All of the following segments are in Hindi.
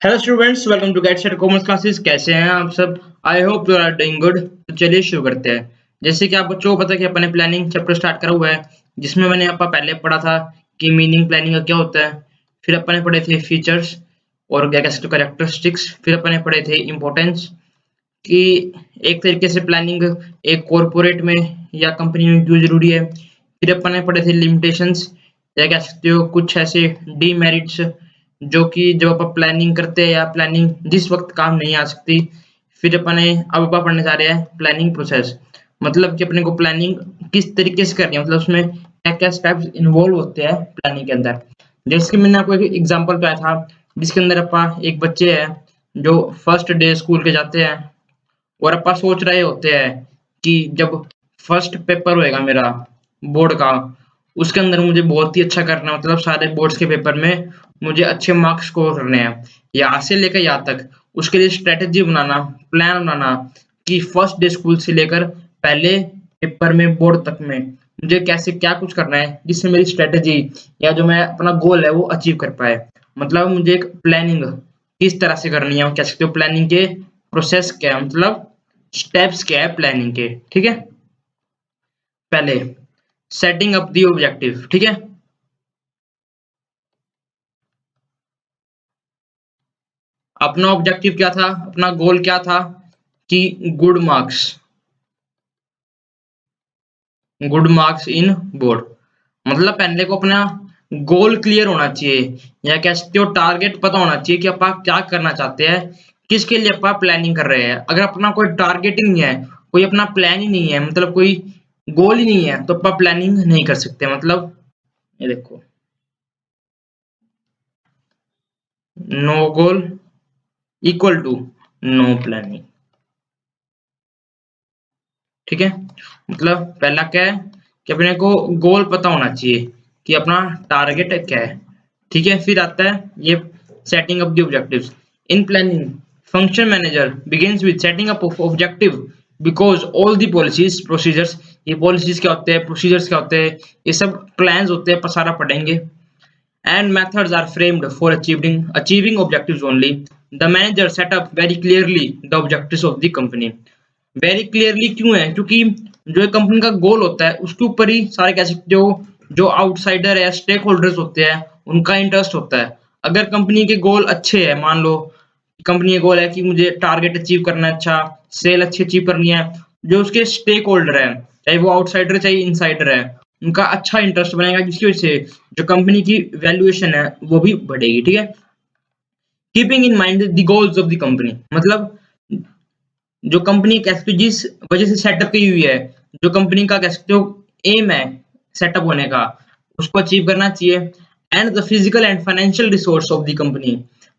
Hello students, welcome to get set commerce classes. कैसे हैं आप सब? I hope you are doing good. तो चलिए शुरू करते हैं। जैसे कि आप बच्चों को पता है कि अपने प्लानिंग चैप्टर स्टार्ट करा हुआ है, जिसमें मैंने आपका पहले पढ़ा था कि मीनिंग प्लानिंग का क्या होता है। फिर अपन ने पढ़े थे फीचर्स और क्या कह सकते हो कैरेक्टरिस्टिक्स। फिर अपन ने पढ़े थे इंपॉर्टेंस कि एक तरीके से प्लानिंग एक कॉरपोरेट में या कंपनी में क्यों जरूरी है। फिर अपन ने पढ़े थे लिमिटेशंस या कह सकते हो कुछ ऐसे डीमेरिट्स जो कि जब आप प्लानिंग करते हैं या प्लानिंग जिस वक्त काम नहीं आ सकती। फिर अब अपन पढ़ने जा रहे हैं प्लानिंग प्रोसेस, मतलब कि अपने को प्लानिंग किस तरीके से करनी है, मतलब उसमें क्या क्या स्टेप्स इन्वॉल्व होते हैं प्लानिंग के अंदर। जैसे कि मैंने आपको एक एग्जांपल पाया था जिसके अंदर अपन एक बच्चे हैं जो फर्स्ट डे स्कूल के जाते हैं और अपन सोच रहे होते हैं कि जब फर्स्ट पेपर होएगा मेरा बोर्ड का, उसके अंदर मुझे बहुत ही अच्छा करना है, मतलब सारे बोर्ड्स के पेपर में मुझे अच्छे मार्क्स स्कोर करने हैं। यहाँ से लेकर यहाँ तक उसके लिए स्ट्रेटेजी बनाना, प्लान बनाना कि फर्स्ट डे स्कूल से लेकर पहले पेपर में बोर्ड तक में मुझे कैसे क्या कुछ करना है जिससे मेरी स्ट्रेटेजी या जो मैं अपना गोल है वो अचीव कर पाए। मतलब मुझे एक प्लानिंग किस तरह से करनी है, कह सकते हो प्लानिंग के प्रोसेस क्या है, मतलब स्टेप्स क्या है प्लानिंग के। ठीक है, पहले सेटिंग अप दी ऑब्जेक्टिव। ठीक है, अपना ऑब्जेक्टिव क्या था, अपना गोल क्या था कि गुड मार्क्स इन बोर्ड। मतलब पहले को अपना गोल क्लियर होना चाहिए या कह सकते हो टारगेट पता होना चाहिए कि आप क्या करना चाहते हैं, किसके लिए आप प्लानिंग कर रहे हैं। अगर अपना कोई टारगेट ही नहीं है, कोई अपना प्लान ही नहीं है, मतलब कोई गोल ही नहीं है, तो आप प्लानिंग नहीं कर सकते। मतलब ये देखो, no goal equal to no planning. ठीक है, मतलब पहला क्या है कि अपने को गोल पता होना चाहिए कि अपना टारगेट क्या है। ठीक है, फिर आता है ये setting up the objectives in planning. Function manager begins with setting up of objective because all the policies procedures. ये पॉलिसीज क्या होते हैं, प्रोसीजर्स क्या होते हैं, ये सब प्लान्स होते हैं, पर सारा पढ़ेंगे। And methods are framed for achieving objectives only. The manager set up very clearly the objectives of the company. Very clearly क्यों है, क्योंकि जो कंपनी का गोल होता है उसके ऊपर ही सारे कह सकते हो जो आउटसाइडर है, स्टेक होल्डर्स होते हैं, उनका इंटरेस्ट होता है। अगर कंपनी के गोल अच्छे हैं, मान लो कंपनी का गोल है कि मुझे टारगेट अचीव करना है, अच्छा सेल अच्छी अचीव करनी है, जो उसके स्टेक होल्डर है चाहे वो आउटसाइडर चाहे इनसाइडर है, उनका अच्छा इंटरेस्ट बनेगा, जिसकी वजह से जो कंपनी की वैल्यूएशन है वो भी बढ़ेगी। ठीक है, keeping in mind the goals of the company, मतलब जो कंपनी कह सकते हो जिस वजह से सेटअप की हुई है, जो कंपनी का कह सकते हो एम है सेटअप होने का, उसको अचीव करना चाहिए। And the physical and financial resource of the company.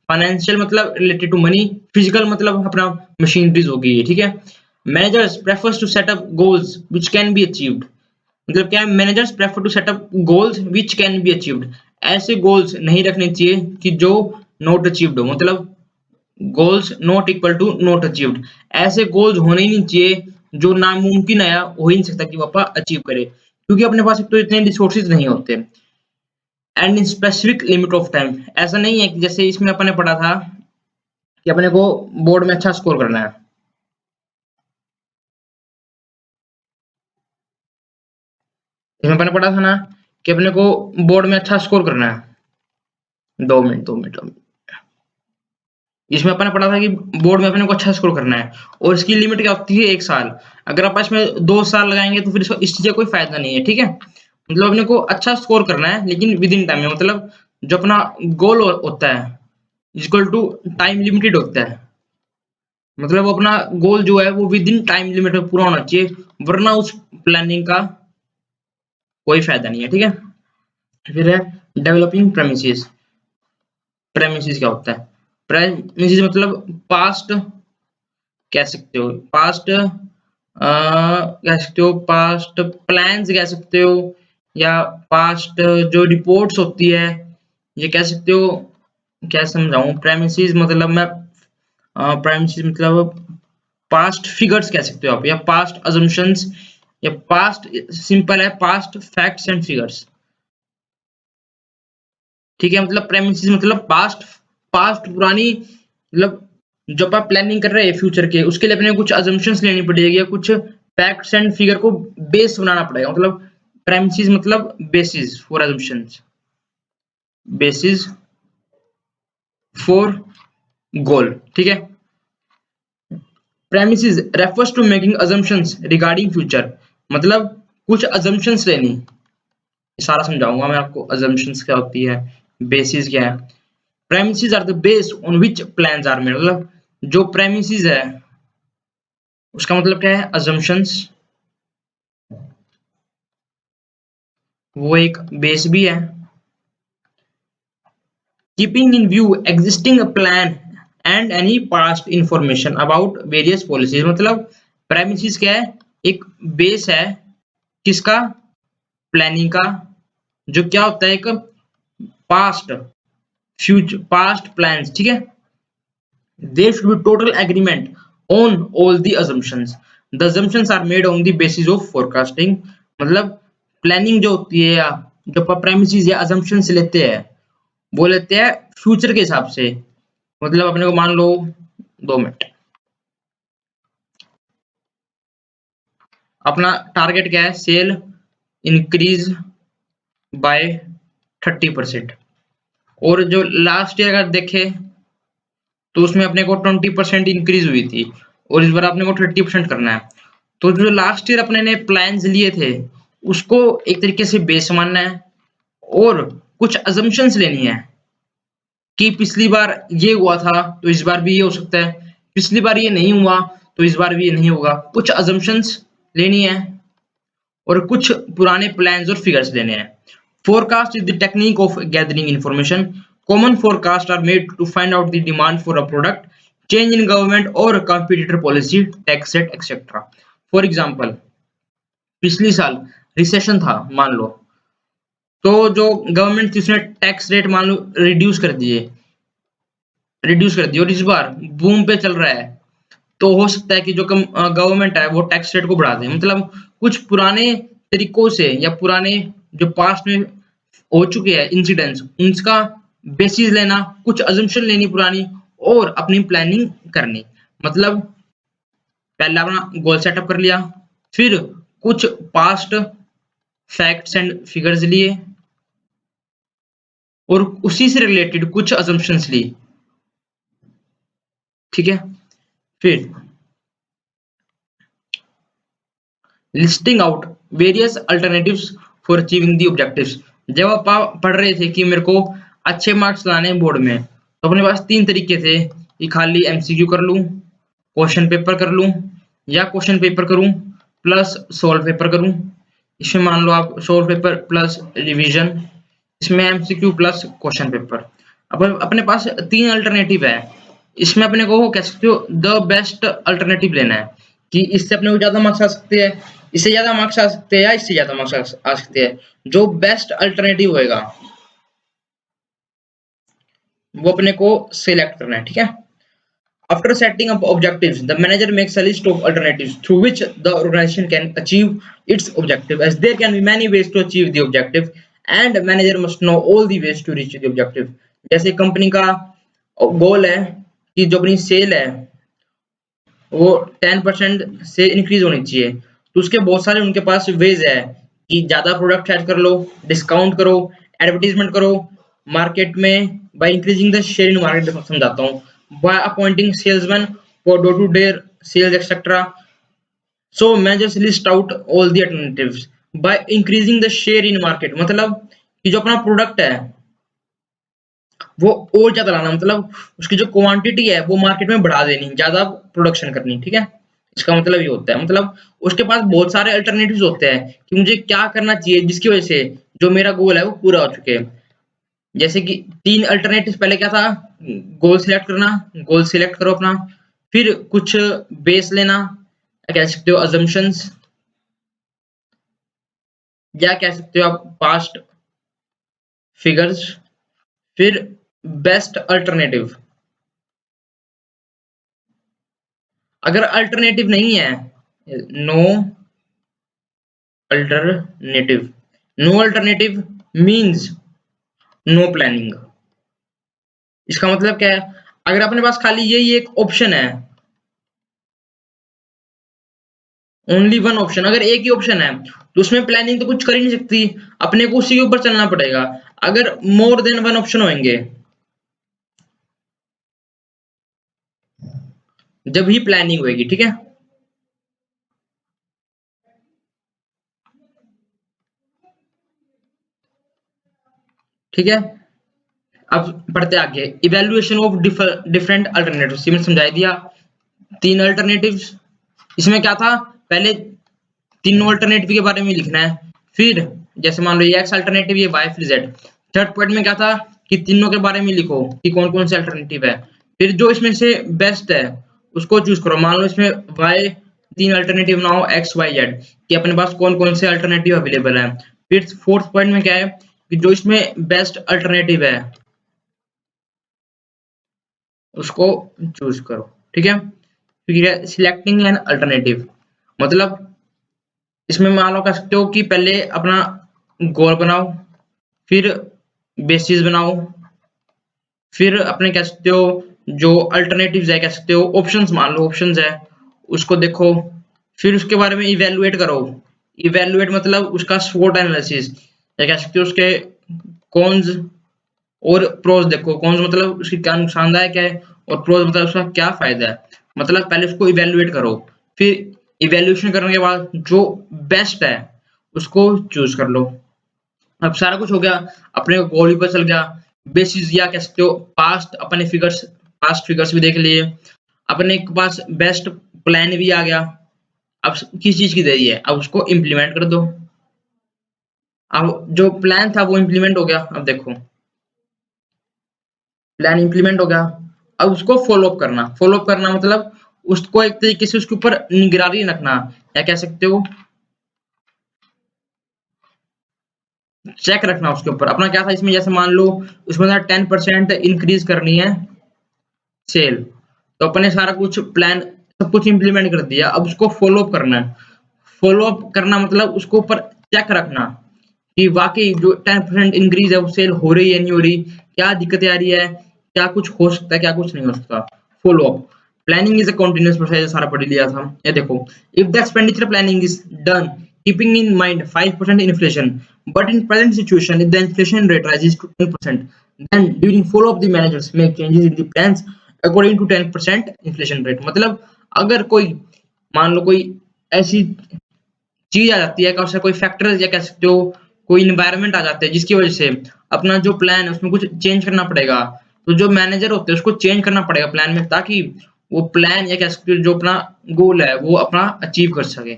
Financial मतलब रिलेटेड टू मनी, फिजिकल मतलब अपना मशीनरीज होगी। ठीक है, managers prefers to set up goals which can be achieved. मतलब क्या है, managers prefer to set up goals which can be achieved. ऐसे गोल्स नहीं रखने चाहिए कि जो नॉट अचीव्ड हो, मतलब goals not equal to not achieved. ऐसे गोल्स होने ही नहीं चाहिए जो नामुमकिन है, हो ही नहीं सकता कि पापा अचीव करे, क्योंकि अपने पास एक तो इतने रिसोर्सेज नहीं होते। And in specific limit of time, ऐसा नहीं है कि जैसे इसमें अपने पढ़ा था कि अपने को बोर्ड में अच्छा स्कोर करना है। इसमें अपने पढ़ा था ना कि अपने को बोर्ड में अच्छा स्कोर करना है। 2 मिनट 2 मिनट। इसमें अपन ने पढ़ा था कि बोर्ड में अपने को अच्छा स्कोर करना है और इसकी लिमिट क्या होती है, 1 साल। अगर आप इसमें 2 साल लगाएंगे तो फिर इस चीज का कोई फायदा नहीं है। ठीक है, मतलब अपने को अच्छा स्कोर करना है लेकिन विद इन टाइम में, मतलब जो अपना गोल होता है इक्वल टू टाइम लिमिटेड होता है। मतलब वो अपना गोल जो है वो विद इन टाइम लिमिट में पूरा होना चाहिए, वरना उस प्लानिंग का कोई फायदा नहीं है। ठीक है, फिर है डेवलपिंग प्रेमिसेस। प्रेमिसेस क्या होता है, प्रेमिसेस मतलब पास्ट कह सकते हो, पास्ट कह सकते हो, पास्ट प्लान्स कह सकते हो, या पास्ट जो रिपोर्ट्स होती है, ये कह सकते हो। क्या समझाऊं, प्रेमिसेस मतलब मैं प्रेमिसेस मतलब पास्ट फिगर्स कह सकते हो आप, या पास्ट अजम्पशंस, या पास्ट सिंपल है पास्ट फैक्ट्स एंड फिगर्स। ठीक है, मतलब प्रेमिसेस मतलब पास्ट, पास्ट पुरानी मतलब जब आप प्लानिंग कर रहे हैं फ्यूचर के, उसके लिए अपने कुछ अजम्पशंस लेनी पड़ेगी या कुछ फैक्ट्स एंड फिगर को बेस बनाना पड़ेगा। मतलब प्रेमिसेस मतलब basis for assumptions, basis for goal, ठीक है। Premises refers to making assumptions regarding future, मतलब कुछ assumptions लेनी, सारा समझाऊंगा मैं आपको assumptions क्या होती है, बेसिस क्या है। Premises are the base on which plans are made, मतलब जो प्रेमिसेस है उसका मतलब क्या है, assumptions, वो एक बेस भी है। Keeping in view existing plan and any past information about various policies, मतलब प्रेमिसेस क्या है, एक बेस है किसका, प्लानिंग का, जो क्या होता है एक पास्ट फ्यूचर पास्ट प्लान्स, ठीक है। There should be total agreement on all the assumptions, the assumptions are made on the basis of forecasting, मतलब प्लानिंग जो होती है या जो प्रेमिसेस या assumptions लेते हैं वो लेते हैं फ्यूचर के हिसाब से। मतलब अपने को मान लो 2 मिनट, अपना टारगेट क्या है, सेल इंक्रीज बाय 30%, और जो लास्ट ईयर अगर देखे तो उसमें अपने को 20% इंक्रीज हुई थी, और इस बार अपने को 30% करना है। तो जो लास्ट ईयर अपने ने प्लान्स लिए थे उसको एक तरीके से बेस मानना है, और कुछ अजम्पशंस लेनी है कि पिछली बार ये हुआ था तो इस बार भी ये हो सकता है, पिछली बार ये नहीं हुआ तो इस बार भी ये नहीं होगा, कुछ अजम्पशंस लेनी है और कुछ पुराने प्लान्स और फिगर्स लेने हैं। Forecast is the technique of gathering information, common forecast are made to find out the demand for a product, change in government और competitor policy, tax rate etcetera. For example, पिछली साल रिसेशन था मान लो, तो जो गवर्नमेंट थी उसने टैक्स रेट मान लो रिड्यूस कर दिए और इस बार बूम पे चल रहा है, तो हो सकता है कि जो गवर्नमेंट है वो टैक्स रेट को बढ़ा दे। मतलब कुछ पुराने तरीकों से या पुराने जो पास्ट में हो चुके हैं इंसिडेंट्स, उनका बेसिस लेना, कुछ अजम्पशन लेनी पुरानी, और अपनी प्लानिंग करनी। मतलब पहले अपना गोल सेटअप कर लिया, फिर कुछ पास्ट फैक्ट्स एंड फिगर्स लिए और उसी से रिलेटेड कुछ अजम्पशंस ली, ठीक है। फिर listing out various alternatives for achieving the objectives, जब आप पढ़ रहे थे कि मेरे को अच्छे मार्क्स लाने हैं बोर्ड में, तो अपने पास 3 तरीके थे कि खाली एमसीक्यू कर लूं, क्वेश्चन पेपर कर लूं, या क्वेश्चन पेपर करूं प्लस सोल्व पेपर करूं। इसमें मान लो आप सोल्व पेपर प्लस रिवीजन, इसमें एमसीक्यू प्लस क्वेश्चन पेपर। अब अपने पास 3 अल्टरनेटिव है, इसमें अपने को कह सकते हो द बेस्ट अल्टरनेटिव लेना है कि इससे अपने को ज्यादा मार्क्स आ सकते हैं, इससे ज्यादा मार्क्स आ सकते हैं, या इससे ज्यादा मार्क्स आ सकते हैं। जो बेस्ट अल्टरनेटिव होएगा वो अपने को सिलेक्ट करना है, ठीक है। After setting up objectives, the manager makes a list of alternatives through which the organization can achieve its objective, as there can be many ways to achieve the objective and manager must know all the ways to reach the objective। जैसे कंपनी का गोल है कि जो अपनी सेल है वो 10% से इंक्रीज होनी चाहिए, तो उसके बहुत सारे उनके पास वेज है कि ज्यादा प्रोडक्ट ऐड कर लो, डिस्काउंट करो, एडवर्टीजमेंट करो मार्केट में, by increasing the share in market, समझाता हूँ, by appointing salesmen for door-to-door sales, etc. So managers list out all the alternatives by increasing the share in market, मतलब कि जो अपना प्रोडक्ट है वो और ज्यादा लाना, मतलब उसकी जो क्वांटिटी है वो मार्केट में बढ़ा देनी, ज्यादा प्रोडक्शन करनी, ठीक है। इसका मतलब ये होता है, मतलब उसके पास बहुत सारे अल्टरनेटिव्स होते हैं कि मुझे क्या करना चाहिए जिसकी वजह से जो मेरा गोल है वो पूरा हो चुके। जैसे कि 3 अल्टरनेटिव, पहले क्या था, गोल सिलेक्ट करना, गोल सिलेक्ट करो अपना, फिर कुछ बेस लेना, कह सकते हो अजम्पशंस, या कह सकते हो आप पास्ट फिगर्स, फिर बेस्ट अल्टरनेटिव। अगर अल्टरनेटिव नहीं है, no alternative, no alternative means no planning. इसका मतलब क्या है, अगर अपने पास खाली यही एक ऑप्शन है, ओनली वन ऑप्शन, अगर एक ही ऑप्शन है तो उसमें प्लानिंग तो कुछ कर ही नहीं सकती, अपने को उसी के ऊपर चलना पड़ेगा। अगर मोर देन वन ऑप्शन होंगे जब ही प्लानिंग होगी, ठीक है। ठीक है, अब पढ़ते आगे। इवेल्युएशन ऑफ डिफरेंट अल्टरनेटिव्स, मैंने समझा दिया। तीन अल्टरनेटिव्स, इसमें क्या था, पहले तीनों अल्टरनेटिव के बारे में लिखना है, फिर जैसे मान लो ये एक्स अल्टरनेटिव, ये वाई, फिर जेड। थर्ड पॉइंट में क्या था कि तीनों के बारे में लिखो कि कौन कौन से अल्टरनेटिव है, फिर जो इसमें से बेस्ट है उसको चूज करो। मान लो इसमें वाई तीन अल्टरनेटिव ना हो, एक्स वाई जेड, कि अपने पास कौन कौन से अल्टरनेटिव अवेलेबल है। फिर फोर्थ पॉइंट में क्या है कि जो इसमें बेस्ट अल्टरनेटिव है उसको चूज करो, ठीक है। फिर सिलेक्टिंग एन अल्टरनेटिव, मतलब इसमें मान लो कह सकते हो कि पहले अपना गोल बनाओ, फिर बेसिस बनाओ, फिर अपने कह सकते हो जो अल्टरनेटिव्स है, कह सकते हो ऑप्शंस, मान लो ऑप्शंस है उसको देखो, फिर उसके बारे में इवेलुएट करो। इवेलुएट मतलब उसका स्वोट एनालिसिस, या कह सकते हो उसके कॉन्स और प्रोज देखो। कॉन्स मतलब उसकी क्या नुकसानदायक है, और प्रोज मतलब उसका क्या फायदा है। मतलब पहले उसको इवेलुएट करो, फिर इवेल्युएशन करने के बाद जो बेस्ट है उसको चूज कर लो। अब सारा कुछ हो गया, अपने को गोल भी पता चल गया, बेसिस या कह सकते हो पास्ट फिगर्स भी देख लिए, अपने के पास बेस्ट प्लान भी आ गया। अब किस चीज की देरी है, अब उसको इम्प्लीमेंट कर दो। अब जो प्लान था वो इम्प्लीमेंट हो गया, अब देखो प्लान इम्प्लीमेंट हो गया, अब उसको फॉलो अप करना। फॉलो अप करना मतलब उसको एक तरीके से उसके ऊपर निगरानी रखना, या कह सकते हो चेक रखना उसके ऊपर। अपना क्या था इसमें, जैसे मान लो उसमें 10% इंक्रीज करनी है सेल, तो अपने सारा कुछ प्लान सब कुछ इंप्लीमेंट कर दिया, अब उसको फॉलो अप करना है। फॉलो अप करना मतलब उसको ऊपर चेक रखना कि वाकई जो 10% इंक्रीज है वो सेल हो रही है नहीं हो रही, क्या दिक्कतें आ रही है, क्या कुछ हो सकता है क्या कुछ नहीं हो सकता। Follow up planning is a continuous process, सारा पढ़ लिया था। ये देखो, if the expenditure planning is done keeping in mind 5% inflation, but in present situation if the inflation rate rises to 10%, then during follow up the managers make changes in the plans according to 10% inflation rate। मतलब अगर कोई मान लो कोई ऐसी चीज आ जाती है, ऐसा कोई फैक्टर या कह सकते हो कोई इन्वायरमेंट आ जाता है जिसकी वजह से अपना जो प्लान है उसमें कुछ चेंज करना पड़ेगा, तो जो मैनेजर होते हैं उसको चेंज करना पड़ेगा प्लान में, ताकि वो प्लान या कह सकते हो जो अपना गोल है वो अपना अचीव कर सके।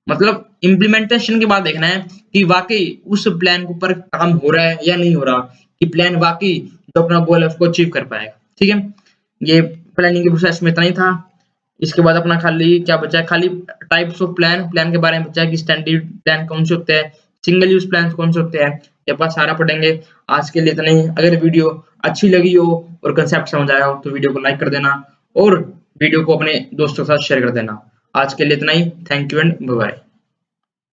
मतलब इम्प्लीमेंटेशन के बाद देखना है कि वाकई उस प्लान के ऊपर काम हो रहा है या नहीं हो रहा, कि प्लान वाकई जो अपना गोल है उसको अचीव कर पाएगा। ठीक है, ये प्लानिंग के प्रोसेस में इतना ही था। इसके बाद अपना खाली क्या बचा है, खाली टाइप्स ऑफ प्लान, प्लान के बारे में बचा है कि स्टैंडर्ड प्लान कौन से होते हैं, सिंगल यूज प्लान कौन से होते हैं, ये पास सारा पढ़ेंगे। आज के लिए इतना ही। अगर वीडियो अच्छी लगी हो और कंसेप्ट समझ आया हो तो वीडियो को लाइक कर देना, और वीडियो को अपने दोस्तों के साथ शेयर कर देना। आज के लिए इतना ही। Thank you and bye bye.